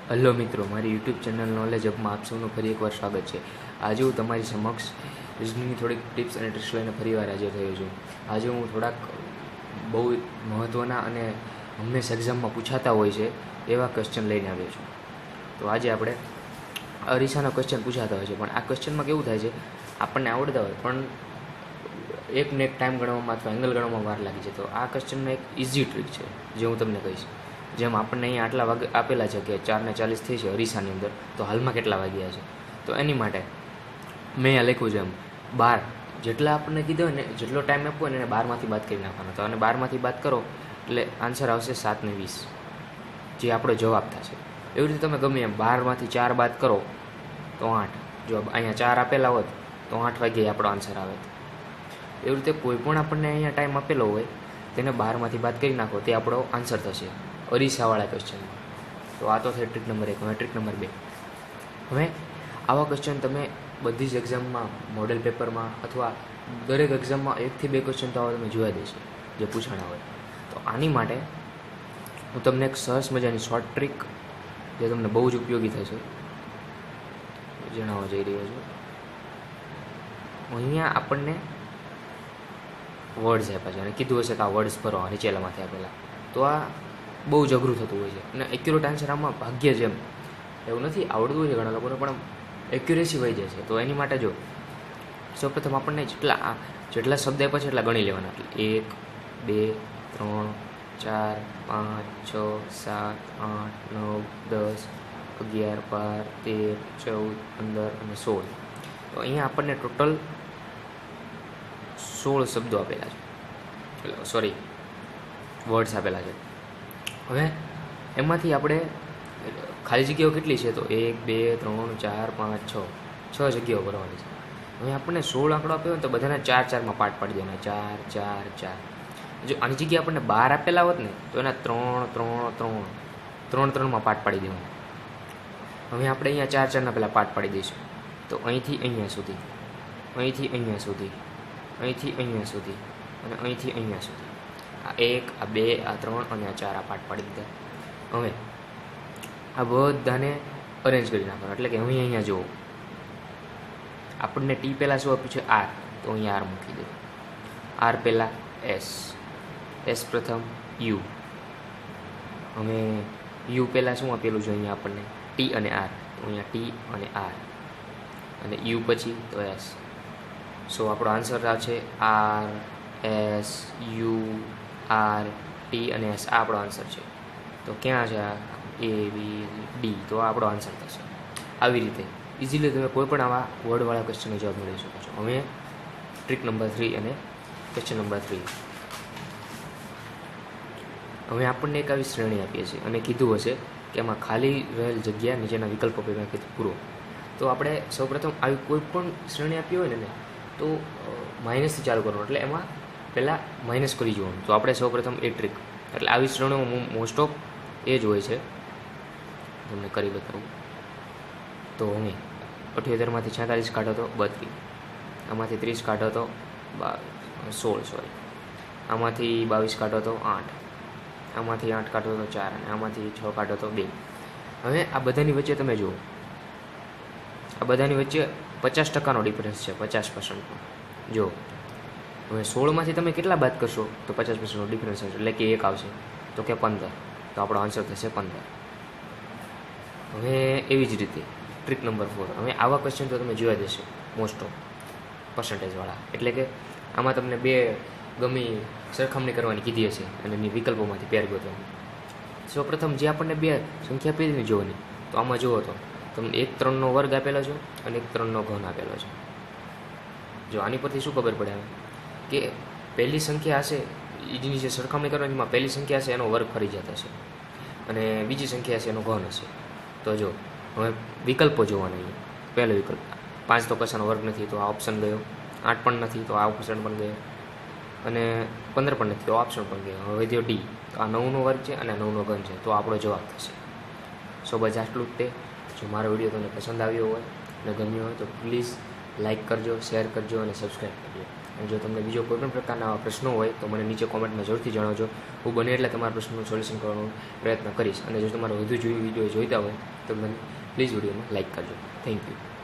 Hello મિત્રો, મારી YouTube channel knowledge અપમાં આપ સૌનું ફરી એકવાર સ્વાગત છે. આજે હું તમારી સમક્ષ રિઝનિંગની થોડીક ટિપ્સ અને ટ્રિક્સ લઈને ફરીવાર હાજર થયો છું. આજે હું થોડાક બહુ મહત્ત્વના અને હંમેશા એક્ઝામમાં પૂછાતા હોય છે એવા ક્વેશ્ચન લઈને આવ્યો છું. તો આજે આપણે અરીસાનો ક્વેશ્ચન પૂછાતા હોય છે, પણ આ ક્વેશ્ચનમાં કેવું થાય છે, આપણને આવડતા હોય પણ એકને એક ટાઈમ ગણવામાં અથવા એંગલ ગણવામાં વાર લાગી છે. તો આ ક્વેશ્ચનનો એક ઇઝી ટ્રીક છે જે હું તમને કહીશ. જેમ આપણને અહીંયા આટલા વાગે આપેલા છે કે 4:40 થઈ છે અરીસાની અંદર, તો હાલમાં કેટલા વાગ્યા છે, તો એની માટે મેં અહીંયા લખ્યું છે એમ 12 જેટલા આપણને કીધો હોય ને, જેટલો ટાઈમ આપ્યો હોય ને એને 12માંથી બાદ કરી નાખવાનો. તો અને 12માંથી બાદ કરો એટલે આન્સર આવશે 7:20, જે આપણો જવાબ થશે. એવી રીતે તમે ગમે એમ 12માંથી 4 બાદ કરો તો 8. જો અહીંયા 4 આપેલા હોત તો 8 વાગ્યે આપણો આન્સર આવે. એવી રીતે કોઈ પણ આપણને અહીંયા ટાઈમ આપેલો હોય તેને 12માંથી બાદ કરી નાખો, તે આપણો આન્સર થશે અરીસાવાળા ક્વેશ્ચનમાં. તો આ તો થઈ ટ્રીક નંબર 1. હવે ટ્રીક નંબર 2. હવે આવા ક્વેશ્ચન તમે બધી જ એક્ઝામમાં, મોડેલ પેપરમાં અથવા દરેક એક્ઝામમાં 1 થી 2 ક્વેશ્ચન તો આવા તમે જોયા દેશે જે પૂછાણા હોય. તો આની માટે હું તમને એક સરસ મજાની શોર્ટ ટ્રીક જે તમને બહુ જ ઉપયોગી થશે જણાવવા જઈ રહ્યો છું. અહીંયા આપણને વર્ડ્સ આપ્યા છે અને કીધું હશે કે આ વર્ડ્સ ભરો નીચેલામાંથી આપેલા. તો આ બહુ જ અઘરું થતું હોય છે અને એક્યુરેટ આન્સર આમાં ભાગ્ય જ એમ એવું નથી, આવડતું હોય છે ઘણા લોકોને પણ એક્યુરેસી વહી જાય છે. તો એની માટે જો સૌપ્રથમ આપણને જેટલા શબ્દ આપ્યા છે એટલા ગણી લેવાના. 1 2 3 4 5 6 7 8 9 10 11 12 13 14 15 અને 16. તો અહીંયા આપણને ટોટલ 16 શબ્દો આપેલા છે, સોરી વર્ડ્સ આપેલા છે. હવે એમાંથી આપણે ખાલી જગ્યાઓ કેટલી છે, તો 1 2 3 4 5 6 જગ્યાઓ ભરવાની છે. હવે આપણને 16 આંકડો આપ્યો હોય તો બધાના 4-4માં પાર્ટ પાડી દેવાના, 4 4 4. જો આની જગ્યાએ આપણને 12 આપેલા હોત ને તો એના 3-3-3-3-3માં પાર્ટ પાડી દેવાના. હવે આપણે અહીંયા 4-4ના પહેલાં પાર્ટ પાડી દઈશું. તો અહીંથી અહીંયા સુધી, અહીંથી અહીંયા સુધી, અહીંથી અહીંયા સુધી અને અહીંથી અહીંયા સુધી. આ 1 આ 2 આ 3 અને આ 4 આ પાર્ટ પાડી દીધા. હવે આ બધાને અરેન્જ કરી નાખવાનું. એટલે કે હવે અહીંયા જુઓ, આપણને ટી પહેલાં શું આપ્યું છે, આર. તો અહીંયા આર મૂકી દો. આર પહેલાં એસ, એસ પ્રથમ યુ. હવે યુ પહેલાં શું આપેલું છે અહીંયા આપણને, ટી અને આર. તો અહીંયા ટી અને આર અને યુ પછી તો એસ. સો આપણો આન્સર આવશે R S U R T અને એસ. આ આપણો આન્સર છે. તો ક્યાં છે આ એ બી ડી, તો આ આપણો આન્સર થશે. આવી રીતે ઇઝીલી તમે કોઈ પણ આવા વર્ડવાળા ક્વેશ્ચનનો જવાબ મેળવી શકો છો. હવે ટ્રીક નંબર 3 અને ક્વેશ્ચન નંબર 3. હવે આપણને એક આવી શ્રેણી આપીએ છીએ અને કીધું હશે કે એમાં ખાલી રહેલ જગ્યા નીચેના વિકલ્પો પૈકી કીધું પૂરો. તો આપણે સૌપ્રથમ આવી કોઈ પણ શ્રેણી આપી હોય ને તો માઇનસથી ચાલુ કરવાનું, એટલે એમાં પહેલાં માઇનસ કરી જોવાનું. તો આપણે સૌપ્રથમ એ ટ્રીક, એટલે આવી શ્રેણીઓ મોસ્ટ ઓફ એ જ હોય છે. તમને કરી બતાવું. તો હવે 78માંથી 46 કાઢો તો 32, આમાંથી 30 કાઢો તો 16, સોરી, આમાંથી 22 કાઢો તો 8, આમાંથી 8 કાઢો તો 4 અને આમાંથી 6 કાઢો તો 2. હવે આ બધાની વચ્ચે તમે જુઓ, આ બધાની વચ્ચે 50%નો ડિફરન્સ છે, 50%નો. જો હવે 16માંથી તમે કેટલા બાદ કરશો તો 50%નો ડિફરન્સ આવશે, એટલે કે 1 આવશે. તો કે 15, તો આપણો આન્સર થશે 15. હવે એવી જ રીતે ટ્રીક નંબર 4. હવે આવા ક્વેશ્ચન તો તમે જોયા દેશો મોસ્ટ ઓફ પર્સન્ટેજવાળા, એટલે કે આમાં તમને 2 ગમી સરખામણી કરવાની કીધી હશે અને એની વિકલ્પોમાંથી પેર ગોતવાની. સૌપ્રથમ જે આપણને 2 સંખ્યા આપેલી જોવાની, તો આમાં જુઓ તો તમને 1 3નો વર્ગ આપેલો છે અને 1 3નો ઘન આપેલો છે. જો આની પરથી શું ખબર પડે કે પહેલી સંખ્યા હશે એની જે સરખામણી કરવાની, એમાં પહેલી સંખ્યા હશે એનો વર્ગ ફરજિયાત હશે અને બીજી સંખ્યા હશે એનો ઘન હશે. તો જો હવે વિકલ્પો જોવાના. અહીંયા પહેલો વિકલ્પ 5 તો કશાનો વર્ગ નથી, તો આ ઓપ્શન ગયો. 8 પણ નથી, તો આ ઓપ્શન પણ ગયો. અને 15 પણ નથી, તો ઓપ્શન પણ ગયો. હવે વધ્યો ડી, તો આ 9નો વર્ગ છે અને 9નો ઘન છે, તો આપણો જવાબ થશે. સો બસ આટલું જ તે. જો મારો વિડીયો તમને પસંદ આવ્યો હોય અને ગમ્યો હોય તો પ્લીઝ લાઇક કરજો, શેર કરજો અને સબસ્ક્રાઈબ કરજો. અને જો તમને બીજો કોઈ પણ પ્રકારના આવા પ્રશ્નો હોય તો મને નીચે કોમેન્ટમાં જરૂરથી જણાવજો. હું બને એટલે તમારા પ્રશ્નનું સોલ્યુશન કરવાનો પ્રયત્ન કરીશ. અને જો તમારે વધુ વિડીયો જોઈતા હોય તો મને પ્લીઝ વિડીયોને લાઇક કરજો. Thank you.